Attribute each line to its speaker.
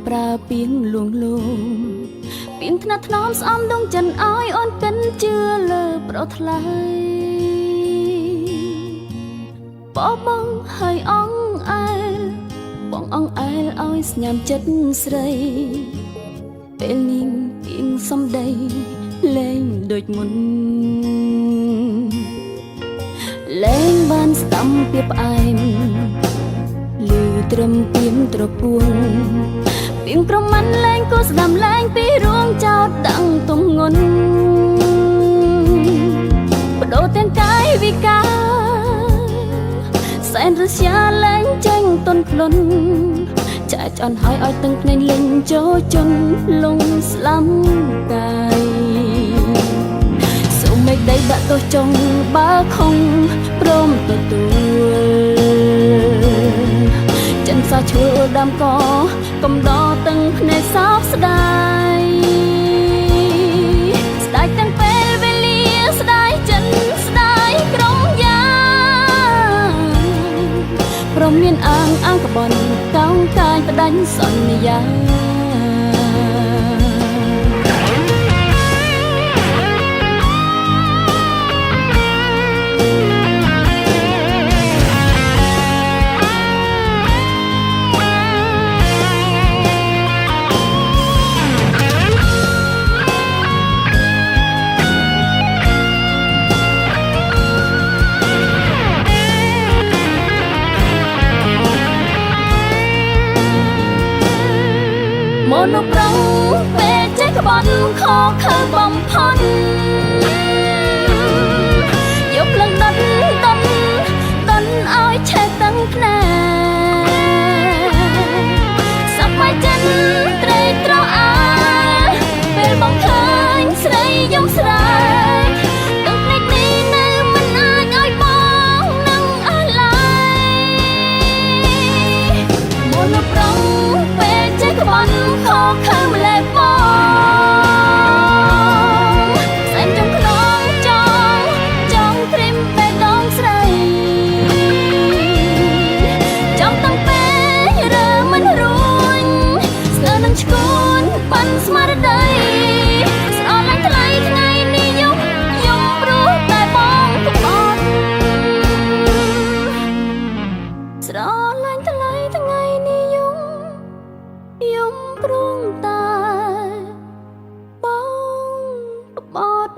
Speaker 1: ប្រើពីងលួងលោមពីងថ្នាក់ថ្នមស្អំដងចិនអើយអូនកិនជឿលើប្រុសថ្លៃបបងហើយអងអែលបងអងអែលឲ្យស្ញាំចិត្តស្រីពេលនេះពីងសំដីលែងដូចមុនលែងបានស្ដាំពីផ្អែមលឺត្រឹមពីមត្រពួងពីងប្រមាណលែងក៏ស្ដាំលែងពីរួងចោតដឹងទងងន់បដូរទាំងកាយវិការសែនរស្យាលែងចេញទន់ភ្លន់ចាចអន់ហើយឲ្យទាំងភ្នែកលេងចូលជន់លងស្លាំកាយសូមមេឃដីដាក់ទោសចុងបើខំព្រមទទួលចិនសាឈួលដាំកកំដរទាំងភ្នែកសោកស្ដាយស្ដាយទាំងពេលវេលាស្ដាយចិនស្ដាយក្រុងយ៉ាងព្រមមានអាងអាងកបនកោងកាយផ្ដាច់សន្យាមនោប្រងពេលចេះក្បត់ខកខើបំផុតយកភ្លើងដុតឲ្យឆេះទាំងភ្នែកសប្បាយចិត្តត្រេកត្រអាលពេលបងឃើញស្រីយំស្រែកទឹកភ្នែកនេះនៅមិនអាចឲ្យបងនឹងអស់ឡើយមនោប្រងពេលចេះក្បត់ខកខើម្លេះបងសែនចំខ្នងចង់ព្រិមបេះដូងស្រីចង់តាំងពេលរើមិនរួញស្ទើរនឹងឈ្គន់ប៉ាន់ស្មារតីស្រឡាញ់ថ្លៃថ្ងៃនេះយំព្រោះតែបងក្បត់ស្រឡាញ់ថ្លៃថ្ងៃនេះយំព្រោះតែបងក្បត់